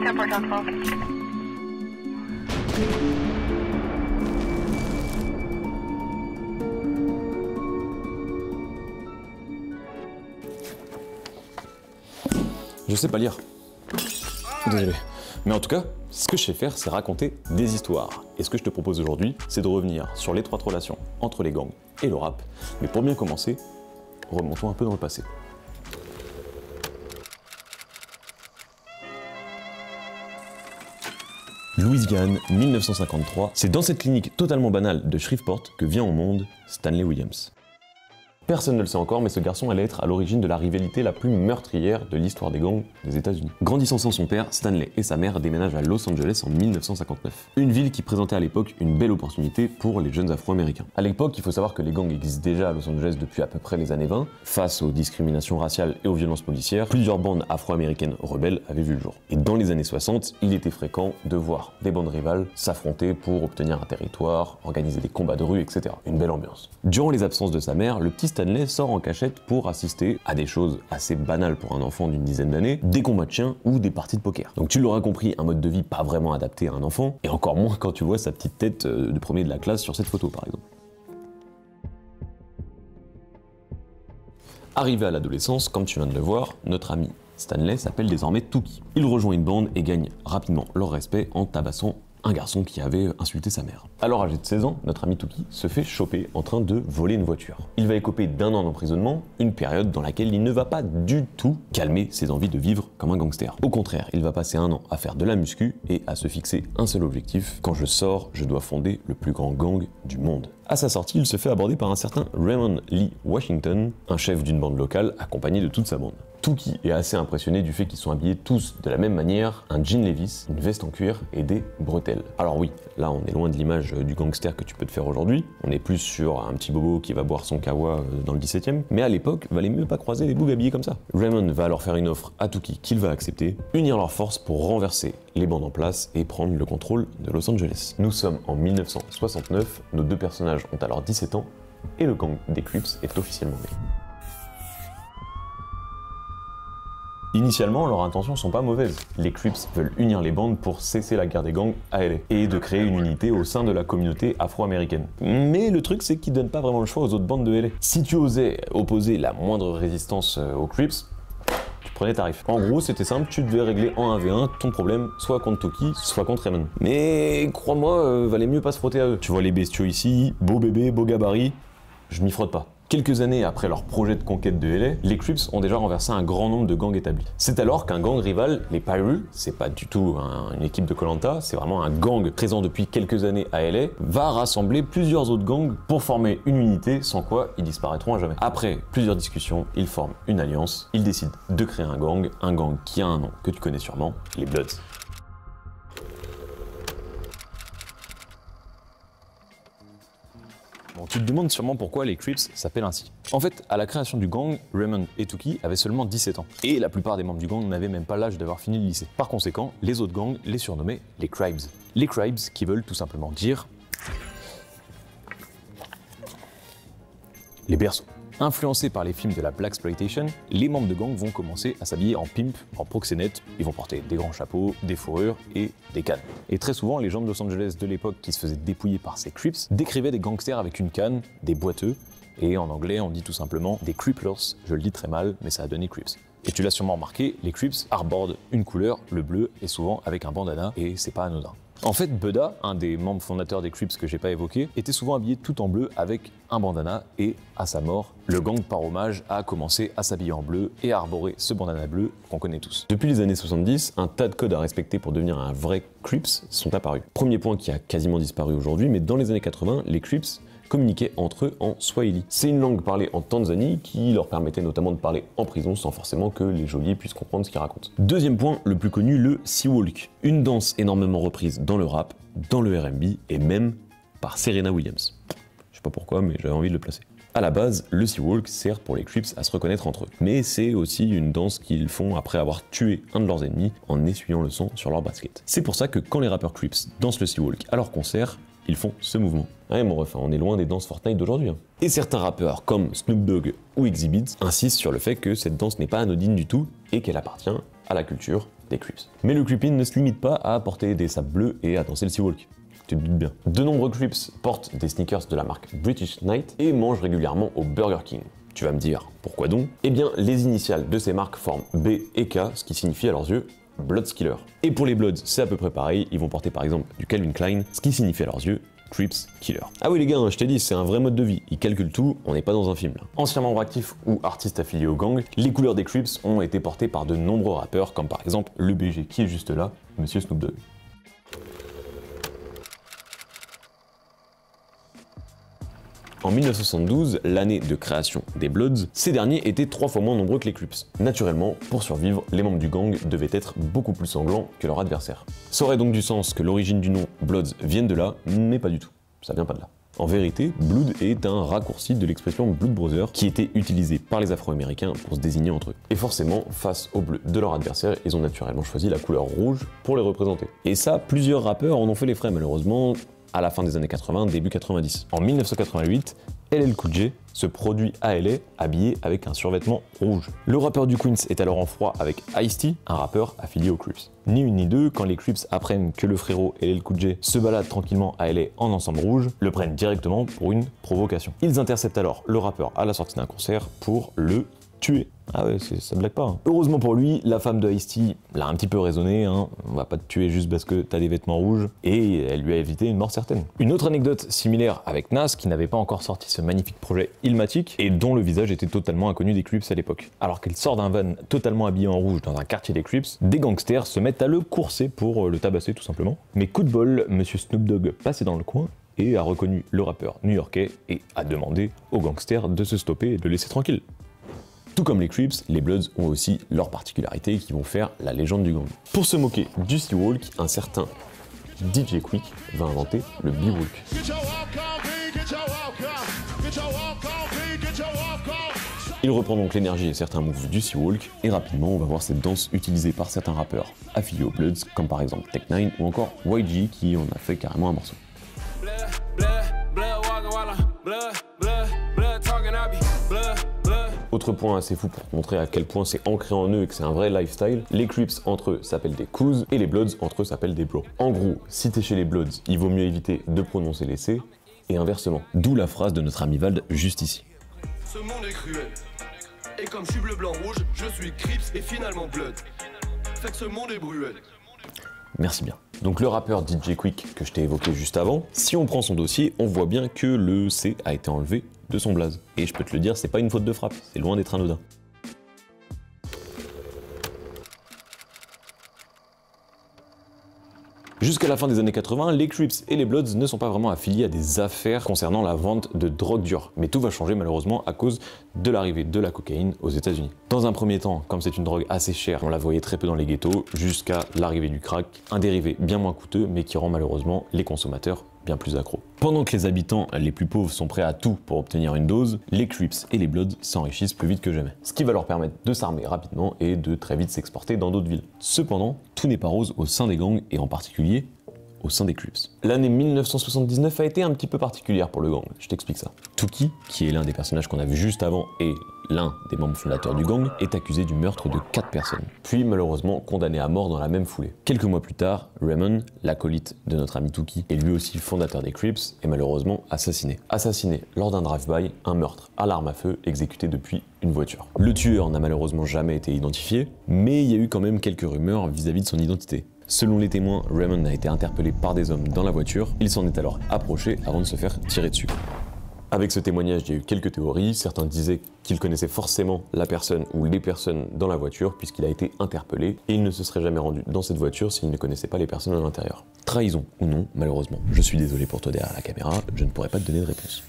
10 12. Je sais pas lire. Désolé. Mais en tout cas, ce que je sais faire, c'est raconter des histoires. Et ce que je te propose aujourd'hui, c'est de revenir sur l'étroite relation entre les gangs et le rap. Mais pour bien commencer, remontons un peu dans le passé. Louisiane, 1953, c'est dans cette clinique totalement banale de Shreveport que vient au monde Stanley Williams. Personne ne le sait encore, mais ce garçon allait être à l'origine de la rivalité la plus meurtrière de l'histoire des gangs des États-Unis. Grandissant sans son père, Stanley et sa mère déménagent à Los Angeles en 1959. Une ville qui présentait à l'époque une belle opportunité pour les jeunes Afro-Américains. À l'époque, il faut savoir que les gangs existent déjà à Los Angeles depuis à peu près les années 20. Face aux discriminations raciales et aux violences policières, plusieurs bandes afro-américaines rebelles avaient vu le jour. Et dans les années 60, il était fréquent de voir des bandes rivales s'affronter pour obtenir un territoire, organiser des combats de rue, etc. Une belle ambiance. Durant les absences de sa mère, le petit Stanley sort en cachette pour assister à des choses assez banales pour un enfant d'une dizaine d'années, des combats de chiens ou des parties de poker. Donc tu l'auras compris, un mode de vie pas vraiment adapté à un enfant, et encore moins quand tu vois sa petite tête de premier de la classe sur cette photo par exemple. Arrivé à l'adolescence, comme tu viens de le voir, notre ami Stanley s'appelle désormais Tookie. Il rejoint une bande et gagne rapidement leur respect en tabassant un garçon qui avait insulté sa mère. Alors âgé de 16 ans, notre ami Tookie se fait choper en train de voler une voiture. Il va écoper d'1 an d'emprisonnement, une période dans laquelle il ne va pas du tout calmer ses envies de vivre comme un gangster. Au contraire, il va passer 1 an à faire de la muscu et à se fixer un seul objectif: quand je sors, je dois fonder le plus grand gang du monde. À sa sortie, il se fait aborder par un certain Raymond Lee Washington, un chef d'une bande locale accompagné de toute sa bande. Tookie est assez impressionné du fait qu'ils sont habillés tous de la même manière, un jean Levi's, une veste en cuir et des bretelles. Alors oui, là on est loin de l'image du gangster que tu peux te faire aujourd'hui, on est plus sur un petit bobo qui va boire son kawa dans le 17e, mais à l'époque, valait mieux pas croiser les bougs habillés comme ça. Raymond va alors faire une offre à Tookie qu'il va accepter, unir leurs forces pour renverser les bandes en place et prendre le contrôle de Los Angeles. Nous sommes en 1969, nos deux personnages ont alors 17 ans et le gang des Crips est officiellement né. Initialement, leurs intentions sont pas mauvaises. Les Crips veulent unir les bandes pour cesser la guerre des gangs à LA et de créer une unité au sein de la communauté afro-américaine. Mais le truc, c'est qu'ils donnent pas vraiment le choix aux autres bandes de LA. Si tu osais opposer la moindre résistance aux Crips, tu prenais tarif. En gros, c'était simple, tu devais régler en 1v1 ton problème, soit contre Tookie, soit contre Raymond. Mais crois-moi, valait mieux pas se frotter à eux. Tu vois les bestiaux ici, beau bébé, beau gabarit, je m'y frotte pas. Quelques années après leur projet de conquête de LA, les Crips ont déjà renversé un grand nombre de gangs établis. C'est alors qu'un gang rival, les Piru, c'est pas du tout une équipe de Koh-Lanta, c'est vraiment un gang présent depuis quelques années à LA, va rassembler plusieurs autres gangs pour former une unité sans quoi ils disparaîtront à jamais. Après plusieurs discussions, ils forment une alliance, ils décident de créer un gang qui a un nom que tu connais sûrement, les Bloods. Bon, tu te demandes sûrement pourquoi les Crips s'appellent ainsi. En fait, à la création du gang, Raymond et Tookie avaient seulement 17 ans. Et la plupart des membres du gang n'avaient même pas l'âge d'avoir fini le lycée. Par conséquent, les autres gangs les surnommaient les Cribs. Les Cribs qui veulent tout simplement dire les berceaux. Influencés par les films de la Blaxploitation, les membres de gang vont commencer à s'habiller en pimp, en proxénète. Ils vont porter des grands chapeaux, des fourrures et des cannes. Et très souvent, les gens de Los Angeles de l'époque qui se faisaient dépouiller par ces Crips décrivaient des gangsters avec une canne, des boiteux, et en anglais on dit tout simplement des Criplers. Je le dis très mal, mais ça a donné Crips. Et tu l'as sûrement remarqué, les Crips arborent une couleur, le bleu, et souvent avec un bandana, et c'est pas anodin. En fait, Budda, un des membres fondateurs des Crips que j'ai pas évoqué, était souvent habillé tout en bleu avec un bandana et, à sa mort, le gang par hommage a commencé à s'habiller en bleu et à arborer ce bandana bleu qu'on connaît tous. Depuis les années 70, un tas de codes à respecter pour devenir un vrai Crips sont apparus. Premier point qui a quasiment disparu aujourd'hui, mais dans les années 80, les Crips communiquaient entre eux en Swahili. C'est une langue parlée en Tanzanie qui leur permettait notamment de parler en prison sans forcément que les geôliers puissent comprendre ce qu'ils racontent. Deuxième point, le plus connu, le Sea-Walk. Une danse énormément reprise dans le rap, dans le R&B et même par Serena Williams. Je sais pas pourquoi, mais j'avais envie de le placer. À la base, le Sea-Walk sert pour les Crips à se reconnaître entre eux. Mais c'est aussi une danse qu'ils font après avoir tué un de leurs ennemis en essuyant le sang sur leur basket. C'est pour ça que quand les rappeurs Crips dansent le Sea-Walk à leur concert, ils font ce mouvement. Ouais mon ref, on est loin des danses Fortnite d'aujourd'hui. Et certains rappeurs comme Snoop Dogg ou Exhibit insistent sur le fait que cette danse n'est pas anodine du tout et qu'elle appartient à la culture des Crips. Mais le creeping ne se limite pas à porter des sapes bleus et à danser le Sea-Walk. Tu te doutes bien. De nombreux Crips portent des sneakers de la marque British Knight et mangent régulièrement au Burger King. Tu vas me dire, pourquoi donc? Eh bien, les initiales de ces marques forment B et K, ce qui signifie à leurs yeux Bloods Killer. Et pour les Bloods, c'est à peu près pareil, ils vont porter par exemple du Calvin Klein, ce qui signifie à leurs yeux Crips Killer. Ah oui les gars, je t'ai dit, c'est un vrai mode de vie, ils calculent tout, on n'est pas dans un film là. Anciens membres actifs ou artistes affiliés au gang, les couleurs des Crips ont été portées par de nombreux rappeurs, comme par exemple le BG qui est juste là, Monsieur Snoop Dogg. En 1972, l'année de création des Bloods, ces derniers étaient 3 fois moins nombreux que les Crips. Naturellement, pour survivre, les membres du gang devaient être beaucoup plus sanglants que leurs adversaires. Ça aurait donc du sens que l'origine du nom Bloods vienne de là, mais pas du tout. Ça vient pas de là. En vérité, Blood est un raccourci de l'expression Blood Brother qui était utilisée par les Afro-Américains pour se désigner entre eux. Et forcément, face au bleu de leur adversaire, ils ont naturellement choisi la couleur rouge pour les représenter. Et ça, plusieurs rappeurs en ont fait les frais malheureusement, à la fin des années 80, début 90. En 1988, LL Cool J se produit à LA habillé avec un survêtement rouge. Le rappeur du Queens est alors en froid avec Ice-T, un rappeur affilié aux Crips. Ni une ni deux, quand les Crips apprennent que le frérot LL Cool J se balade tranquillement à LA en ensemble rouge, le prennent directement pour une provocation. Ils interceptent alors le rappeur à la sortie d'un concert pour le tuer. Ah ouais, ça blague pas. Hein. Heureusement pour lui, la femme de Ice-T l'a un petit peu raisonné, hein. On va pas te tuer juste parce que t'as des vêtements rouges, et elle lui a évité une mort certaine. Une autre anecdote similaire avec Nas, qui n'avait pas encore sorti ce magnifique projet Illmatic, et dont le visage était totalement inconnu des Crips à l'époque. Alors qu'il sort d'un van totalement habillé en rouge dans un quartier des Crips, des gangsters se mettent à le courser pour le tabasser tout simplement. Mais coup de bol, Monsieur Snoop Dogg passait dans le coin, et a reconnu le rappeur new-yorkais, et a demandé aux gangsters de se stopper et de le laisser tranquille. Tout comme les Crips, les Bloods ont aussi leurs particularités qui vont faire la légende du gang. Pour se moquer du Sea-Walk, un certain DJ Quick va inventer le B-Walk. Il reprend donc l'énergie et certains moves du Sea-Walk, et rapidement on va voir cette danse utilisée par certains rappeurs affiliés aux Bloods, comme par exemple Tech-9 ou encore YG qui en a fait carrément un morceau. Autre point assez fou pour te montrer à quel point c'est ancré en eux et que c'est un vrai lifestyle, les Crips entre eux s'appellent des Coos et les Bloods entre eux s'appellent des Bros. En gros, si t'es chez les Bloods, il vaut mieux éviter de prononcer les C et inversement. D'où la phrase de notre ami Vald juste ici. Ce monde est cruel. Et comme je suis bleu, blanc, rouge, je suis Crips et finalement Blood. Fait que ce monde est bruel. Merci bien. Donc le rappeur DJ Quick que je t'ai évoqué juste avant, si on prend son dossier, on voit bien que le C a été enlevé de son blaze. Et je peux te le dire, c'est pas une faute de frappe, c'est loin d'être anodin. Jusqu'à la fin des années 80, les Crips et les Bloods ne sont pas vraiment affiliés à des affaires concernant la vente de drogue dure. Mais tout va changer malheureusement à cause de l'arrivée de la cocaïne aux États-Unis. Dans un premier temps, comme c'est une drogue assez chère, on la voyait très peu dans les ghettos, jusqu'à l'arrivée du crack, un dérivé bien moins coûteux mais qui rend malheureusement les consommateurs bien plus accros. Pendant que les habitants les plus pauvres sont prêts à tout pour obtenir une dose, les Crips et les Bloods s'enrichissent plus vite que jamais. Ce qui va leur permettre de s'armer rapidement et de très vite s'exporter dans d'autres villes. Cependant, tout n'est pas rose au sein des gangs et en particulier au sein des Crips. L'année 1979 a été un petit peu particulière pour le gang, je t'explique ça. Tookie, qui est l'un des personnages qu'on a vu juste avant et l'un des membres fondateurs du gang, est accusé du meurtre de 4 personnes, puis malheureusement condamné à mort dans la même foulée. Quelques mois plus tard, Raymond, l'acolyte de notre ami Tookie, et lui aussi fondateur des Crips, est malheureusement assassiné. Assassiné lors d'un drive-by, un meurtre à l'arme à feu exécuté depuis une voiture. Le tueur n'a malheureusement jamais été identifié, mais il y a eu quand même quelques rumeurs vis-à-vis de son identité. Selon les témoins, Raymond a été interpellé par des hommes dans la voiture, il s'en est alors approché avant de se faire tirer dessus. Avec ce témoignage, il y a eu quelques théories, certains disaient qu'il connaissait forcément la personne ou les personnes dans la voiture puisqu'il a été interpellé et il ne se serait jamais rendu dans cette voiture s'il ne connaissait pas les personnes à l'intérieur. Trahison ou non, malheureusement, je suis désolé pour toi derrière la caméra, je ne pourrais pas te donner de réponse.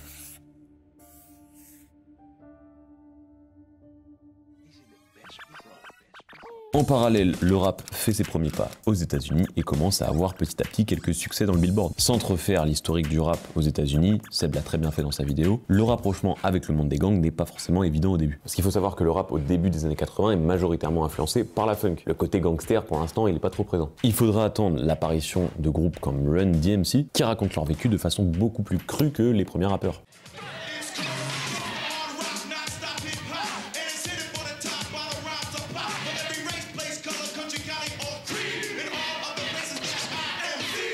En parallèle, le rap fait ses premiers pas aux États-Unis et commence à avoir petit à petit quelques succès dans le Billboard. Sans te refaire l'historique du rap aux États-Unis, Seb l'a très bien fait dans sa vidéo, le rapprochement avec le monde des gangs n'est pas forcément évident au début. Parce qu'il faut savoir que le rap au début des années 80 est majoritairement influencé par la funk. Le côté gangster, pour l'instant, il n'est pas trop présent. Il faudra attendre l'apparition de groupes comme Run DMC qui racontent leur vécu de façon beaucoup plus crue que les premiers rappeurs.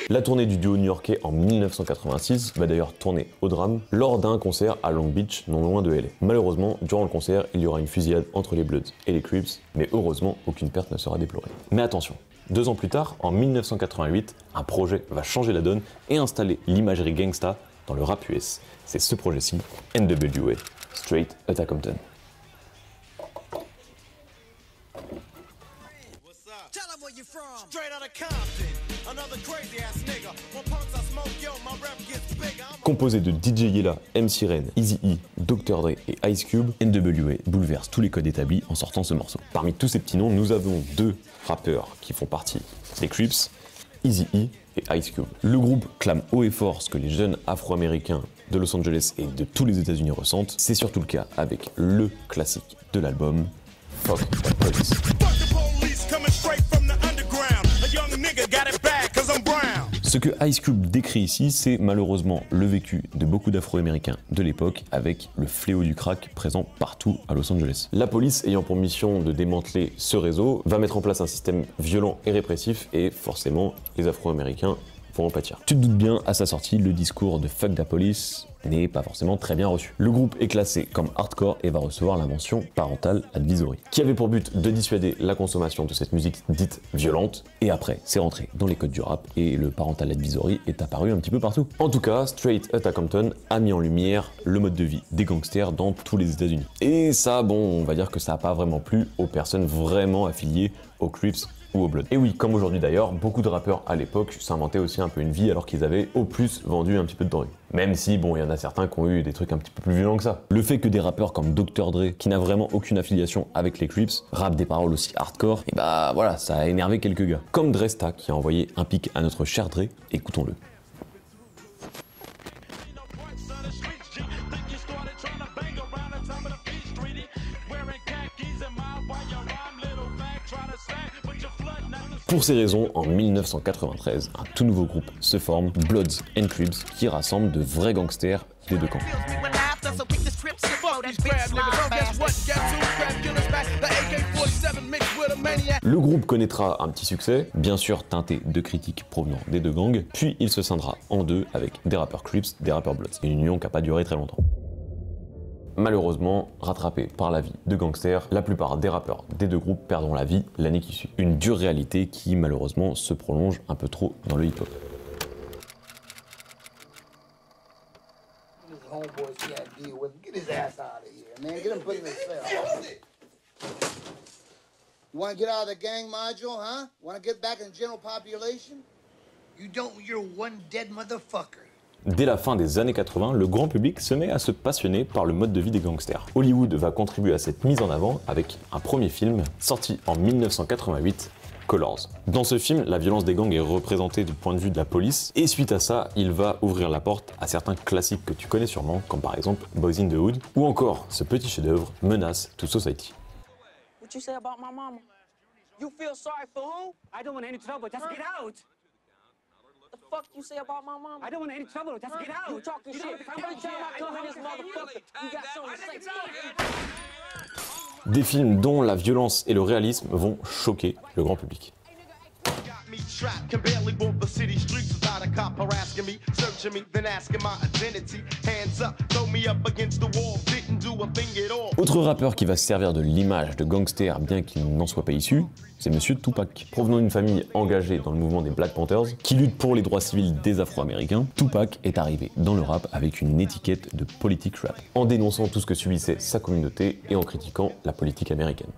La tournée du duo new-yorkais en 1986 va d'ailleurs tourner au drame lors d'un concert à Long Beach, non loin de LA. Malheureusement, durant le concert, il y aura une fusillade entre les Bloods et les Crips, mais heureusement, aucune perte ne sera déplorée. Mais attention, 2 ans plus tard, en 1988, un projet va changer la donne et installer l'imagerie gangsta dans le rap US. C'est ce projet-ci, NWA, Straight Outta Compton. Composé de DJ Yella, MC Ren, Eazy-E, Dr. Dre et Ice Cube, NWA bouleverse tous les codes établis en sortant ce morceau. Parmi tous ces petits noms, nous avons 2 rappeurs qui font partie des Crips, Eazy-E et Ice Cube. Le groupe clame haut et fort ce que les jeunes afro-américains de Los Angeles et de tous les États-Unis ressentent. C'est surtout le cas avec le classique de l'album, Fuck the Police. Ce que Ice Cube décrit ici, c'est malheureusement le vécu de beaucoup d'Afro-Américains de l'époque avec le fléau du crack présent partout à Los Angeles. La police, ayant pour mission de démanteler ce réseau, va mettre en place un système violent et répressif et forcément les Afro-Américains vont en pâtir. Tu te doutes bien, à sa sortie, le discours de Fuck the Police n'est pas forcément très bien reçu. Le groupe est classé comme hardcore et va recevoir la mention Parental Advisory, qui avait pour but de dissuader la consommation de cette musique dite violente, et après c'est rentré dans les codes du rap et le Parental Advisory est apparu un petit peu partout. En tout cas, Straight Outta Compton a mis en lumière le mode de vie des gangsters dans tous les États-Unis. Et ça, bon, on va dire que ça n'a pas vraiment plu aux personnes vraiment affiliées aux Crips ou aux Bloods. Et oui, comme aujourd'hui d'ailleurs, beaucoup de rappeurs à l'époque s'inventaient aussi un peu une vie alors qu'ils avaient au plus vendu un petit peu de drogue. Même si, bon, il y en a certains qui ont eu des trucs un petit peu plus violents que ça. Le fait que des rappeurs comme Dr. Dre, qui n'a vraiment aucune affiliation avec les Crips, rappent des paroles aussi hardcore, et bah voilà, ça a énervé quelques gars. Comme Dresta qui a envoyé un pic à notre cher Dre, écoutons-le. Pour ces raisons, en 1993, un tout nouveau groupe se forme, Bloods and Crips, qui rassemble de vrais gangsters des deux camps. Le groupe connaîtra un petit succès, bien sûr teinté de critiques provenant des deux gangs, puis il se scindra en deux avec des rappeurs Crips, des rappeurs Bloods. Une union qui n'a pas duré très longtemps. Malheureusement, rattrapés par la vie de gangsters, la plupart des rappeurs des deux groupes perdront la vie l'année qui suit. Une dure réalité qui, malheureusement, se prolonge un peu trop dans le hip-hop. Dès la fin des années 80, le grand public se met à se passionner par le mode de vie des gangsters. Hollywood va contribuer à cette mise en avant avec un premier film sorti en 1988, Colors. Dans ce film, la violence des gangs est représentée du point de vue de la police, et suite à ça, il va ouvrir la porte à certains classiques que tu connais sûrement, comme par exemple Boys in the Hood, ou encore ce petit chef-d'œuvre, Menace to Society. What you say about my mama? You feel sorry for who? I don't want any trouble, just get out! The fuck you say about my mama? I don't want any trouble, just get out! You talking shit. Every time I come in this motherfucker, you got something to say. Des films dont la violence et le réalisme vont choquer le grand public. Autre rappeur qui va se servir de l'image de gangster bien qu'il n'en soit pas issu, c'est Monsieur Tupac. Provenant d'une famille engagée dans le mouvement des Black Panthers, qui lutte pour les droits civils des Afro-Américains, Tupac est arrivé dans le rap avec une étiquette de politique rap, en dénonçant tout ce que subissait sa communauté et en critiquant la politique américaine.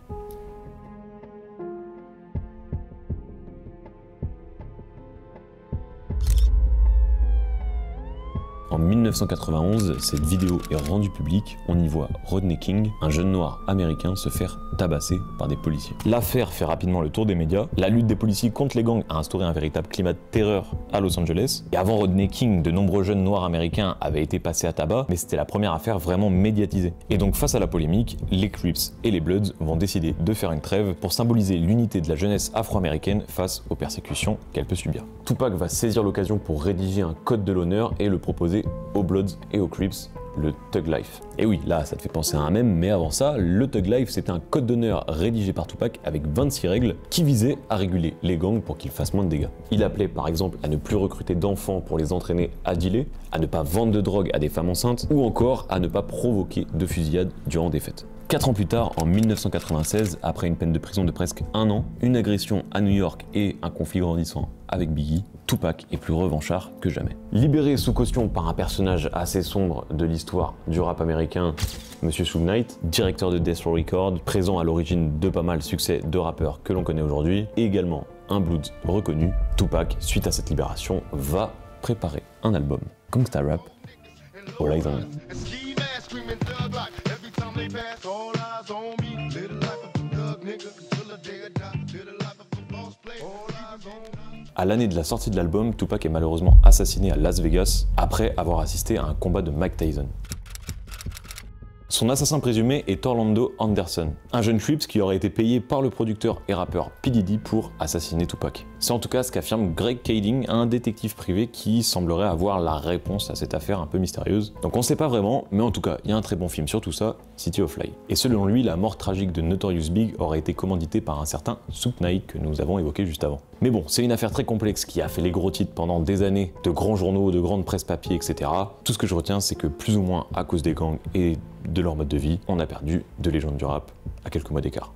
En 1991, cette vidéo est rendue publique, on y voit Rodney King, un jeune noir américain, se faire tabasser par des policiers. L'affaire fait rapidement le tour des médias, la lutte des policiers contre les gangs a instauré un véritable climat de terreur à Los Angeles, et avant Rodney King, de nombreux jeunes noirs américains avaient été passés à tabac, mais c'était la première affaire vraiment médiatisée. Et donc face à la polémique, les Crips et les Bloods vont décider de faire une trêve pour symboliser l'unité de la jeunesse afro-américaine face aux persécutions qu'elle peut subir. Tupac va saisir l'occasion pour rédiger un code de l'honneur et le proposer aux Bloods et aux Crips le Thug Life. Et oui, là, ça te fait penser à un mème, mais avant ça, le Thug Life, c'était un code d'honneur rédigé par Tupac avec 26 règles qui visaient à réguler les gangs pour qu'ils fassent moins de dégâts. Il appelait par exemple à ne plus recruter d'enfants pour les entraîner à dealer, à ne pas vendre de drogue à des femmes enceintes, ou encore à ne pas provoquer de fusillade durant des fêtes. 4 ans plus tard, en 1996, après une peine de prison de presque 1 an, une agression à New York et un conflit grandissant avec Biggie, Tupac est plus revanchard que jamais. Libéré sous caution par un personnage assez sombre de l'histoire du rap américain, Monsieur Suge Knight, directeur de Death Row Records, présent à l'origine de pas mal succès de rappeurs que l'on connaît aujourd'hui, et également un Bloods reconnu, Tupac, suite à cette libération, va préparer un album Gangsta Rap, All Eyes on Me. À l'année de la sortie de l'album, Tupac est malheureusement assassiné à Las Vegas après avoir assisté à un combat de Mike Tyson. Son assassin présumé est Orlando Anderson, un jeune Crips qui aurait été payé par le producteur et rappeur P. Diddy pour assassiner Tupac. C'est en tout cas ce qu'affirme Greg Kading, un détective privé qui semblerait avoir la réponse à cette affaire un peu mystérieuse. Donc on sait pas vraiment, mais en tout cas, il y a un très bon film sur tout ça, City of Lies. Et selon lui, la mort tragique de Notorious Big aurait été commanditée par un certain Suge Knight que nous avons évoqué juste avant. Mais bon, c'est une affaire très complexe qui a fait les gros titres pendant des années, de grands journaux, de grandes presses papier, etc. Tout ce que je retiens, c'est que plus ou moins à cause des gangs et de leur mode de vie, on a perdu deux légendes du rap à quelques mois d'écart.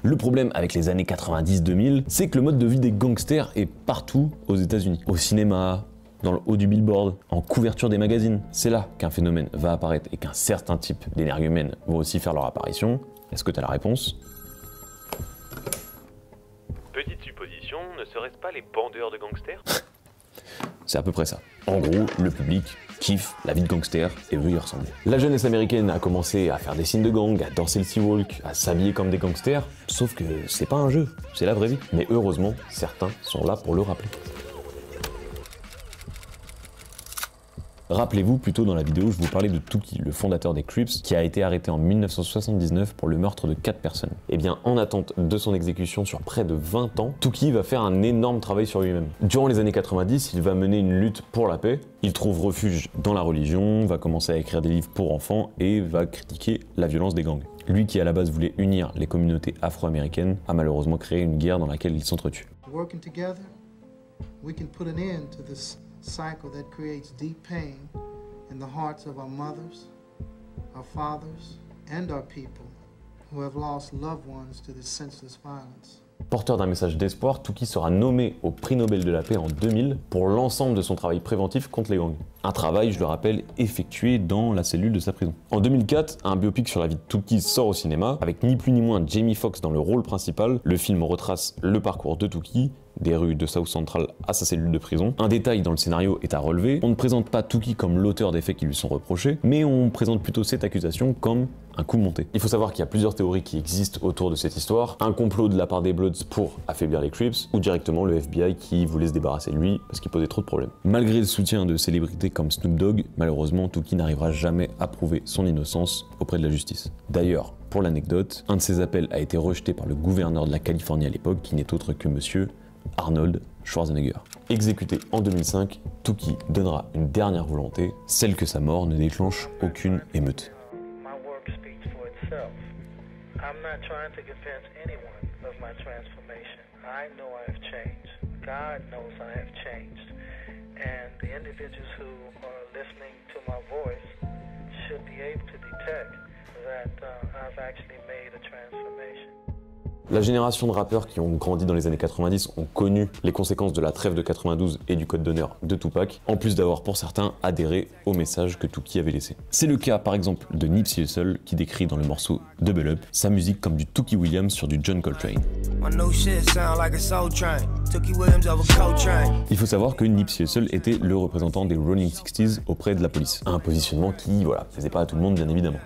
Le problème avec les années 90-2000, c'est que le mode de vie des gangsters est partout aux États-Unis. Au cinéma, dans le haut du billboard, en couverture des magazines. C'est là qu'un phénomène va apparaître et qu'un certain type d'énergumènes vont aussi faire leur apparition. Est-ce que tu as la réponse ? Petite supposition, ne serait-ce pas les bandeurs de gangsters ? C'est à peu près ça. En gros, le public kiffe la vie de gangster et veut y ressembler. La jeunesse américaine a commencé à faire des signes de gang, à danser le sea-walk, à s'habiller comme des gangsters, sauf que c'est pas un jeu, c'est la vraie vie. Mais heureusement, certains sont là pour le rappeler. Rappelez-vous, plus tôt dans la vidéo, je vous parlais de Tuki, le fondateur des Crips, qui a été arrêté en 1979 pour le meurtre de 4 personnes. Et bien, en attente de son exécution sur près de 20 ans, Tuki va faire un énorme travail sur lui-même. Durant les années 90, il va mener une lutte pour la paix, il trouve refuge dans la religion, va commencer à écrire des livres pour enfants et va critiquer la violence des gangs. Lui qui à la base voulait unir les communautés afro-américaines, a malheureusement créé une guerre dans laquelle ils s'entretuent. Working together, we can put an end to this cycle that creates deep pain in the hearts of our mothers, our fathers, and our people who have lost loved ones to this senseless violence. Porteur d'un message d'espoir, Tuki sera nommé au prix Nobel de la paix en 2000 pour l'ensemble de son travail préventif contre les gangs. Un travail, je le rappelle, effectué dans la cellule de sa prison. En 2004, un biopic sur la vie de Tuki sort au cinéma, avec ni plus ni moins Jamie Foxx dans le rôle principal. Le film retrace le parcours de Tuki, des rues de South Central à sa cellule de prison. Un détail dans le scénario est à relever, on ne présente pas Tuki comme l'auteur des faits qui lui sont reprochés, mais on présente plutôt cette accusation comme un coup monté. Il faut savoir qu'il y a plusieurs théories qui existent autour de cette histoire. Un complot de la part des Bloods pour affaiblir les Crips, ou directement le FBI qui voulait se débarrasser de lui parce qu'il posait trop de problèmes. Malgré le soutien de célébrités comme Snoop Dogg, malheureusement Tuki n'arrivera jamais à prouver son innocence auprès de la justice. D'ailleurs, pour l'anecdote, un de ses appels a été rejeté par le gouverneur de la Californie à l'époque, qui n'est autre que monsieur Arnold Schwarzenegger. Exécuté en 2005, Tuki donnera une dernière volonté, celle que sa mort ne déclenche aucune émeute. I'm not trying to convince anyone of my transformation. I know I have changed. God knows I have changed. And the individuals who are listening to my voice should be able to detect that I've actually made a transformation. La génération de rappeurs qui ont grandi dans les années 90 ont connu les conséquences de la trêve de 92 et du code d'honneur de Tupac, en plus d'avoir pour certains adhéré au message que Tuki avait laissé. C'est le cas par exemple de Nipsey Hussle qui décrit dans le morceau Double Up sa musique comme du Tookie Williams sur du John Coltrane. Il faut savoir que Nipsey Hussle était le représentant des Rolling 60s auprès de la police, un positionnement qui, voilà, plaisait pas à tout le monde bien évidemment.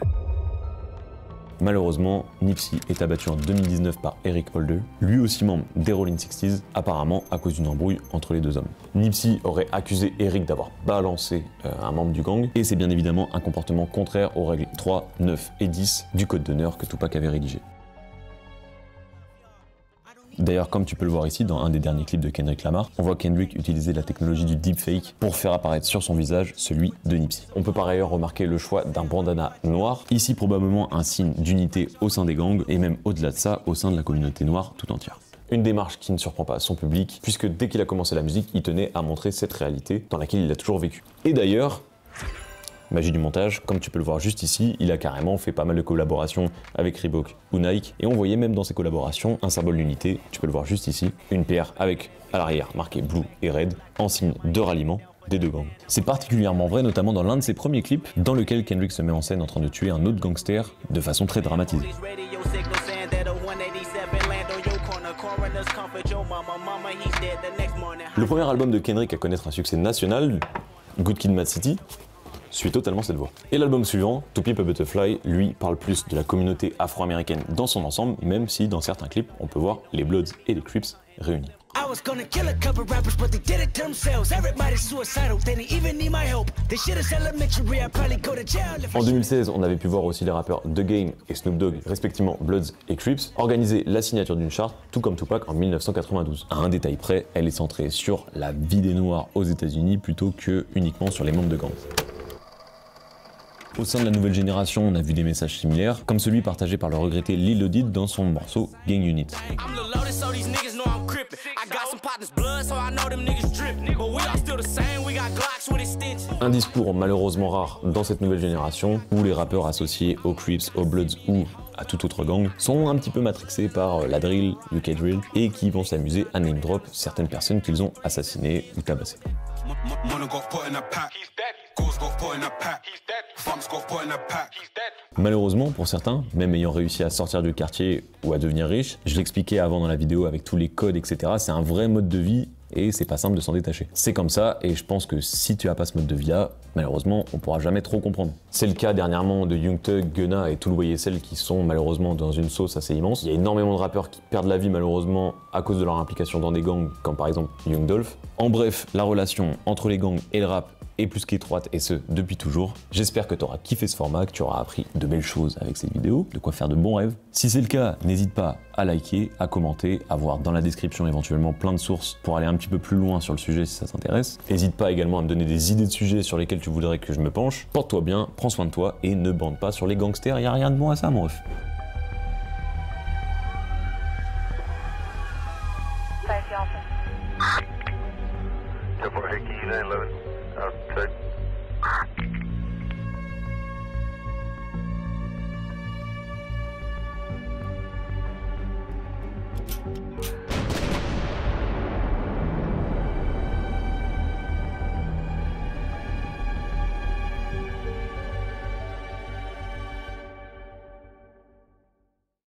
Malheureusement, Nipsey est abattu en 2019 par Eric Holder, lui aussi membre des Rolling 60s, apparemment à cause d'une embrouille entre les deux hommes. Nipsey aurait accusé Eric d'avoir balancé un membre du gang, et c'est bien évidemment un comportement contraire aux règles 3, 9 et 10 du code d'honneur que Tupac avait rédigé. D'ailleurs, comme tu peux le voir ici dans un des derniers clips de Kendrick Lamar, on voit Kendrick utiliser la technologie du deepfake pour faire apparaître sur son visage celui de Nipsey. On peut par ailleurs remarquer le choix d'un bandana noir, ici probablement un signe d'unité au sein des gangs et même au-delà de ça au sein de la communauté noire tout entière. Une démarche qui ne surprend pas son public, puisque dès qu'il a commencé la musique, il tenait à montrer cette réalité dans laquelle il a toujours vécu. Et d'ailleurs, magie du montage, comme tu peux le voir juste ici, il a carrément fait pas mal de collaborations avec Reebok ou Nike, et on voyait même dans ces collaborations un symbole d'unité, tu peux le voir juste ici, une pierre avec à l'arrière marqué Blue et Red, en signe de ralliement des deux gangs. C'est particulièrement vrai notamment dans l'un de ses premiers clips, dans lequel Kendrick se met en scène en train de tuer un autre gangster de façon très dramatisée. Le premier album de Kendrick à connaître un succès national, Good Kid, Mad City, suit totalement cette voie. Et l'album suivant, To Pimp a Butterfly, lui parle plus de la communauté afro-américaine dans son ensemble, même si dans certains clips, on peut voir les Bloods et les Crips réunis. En 2016, on avait pu voir aussi les rappeurs The Game et Snoop Dogg, respectivement Bloods et Crips, organiser la signature d'une charte, tout comme Tupac en 1992. À un détail près, elle est centrée sur la vie des Noirs aux États-Unis plutôt que uniquement sur les membres de gangs. Au sein de la nouvelle génération, on a vu des messages similaires, comme celui partagé par le regretté Lil Wayne dans son morceau Gang Unit. Un discours malheureusement rare dans cette nouvelle génération, où les rappeurs associés aux Crips, aux Bloods ou à tout autre gang sont un petit peu matrixés par la drill, UK drill, et qui vont s'amuser à name drop certaines personnes qu'ils ont assassinées ou tabassées. Malheureusement pour certains, même ayant réussi à sortir du quartier ou à devenir riche, je l'expliquais avant dans la vidéo avec tous les codes etc, c'est un vrai mode de vie et c'est pas simple de s'en détacher. C'est comme ça et je pense que si tu as pas ce mode de vie là, malheureusement on pourra jamais trop comprendre. C'est le cas dernièrement de Young Thug, Gunna et Tool YSL qui sont malheureusement dans une sauce assez immense. Il y a énormément de rappeurs qui perdent la vie malheureusement à cause de leur implication dans des gangs comme par exemple Young Dolph. En bref, la relation entre les gangs et le rap est plus qu'étroite et ce depuis toujours. J'espère que tu auras kiffé ce format, que tu auras appris de belles choses avec ces vidéos, de quoi faire de bons rêves. Si c'est le cas, n'hésite pas à liker, à commenter, à voir dans la description éventuellement plein de sources pour aller un petit peu plus loin sur le sujet si ça t'intéresse. N'hésite pas également à me donner des idées de sujets sur lesquels tu voudrais que je me penche. Porte-toi bien, prends soin de toi et ne bande pas sur les gangsters, y a rien de bon à ça mon ref. Good morning, Keith. 11. I'll take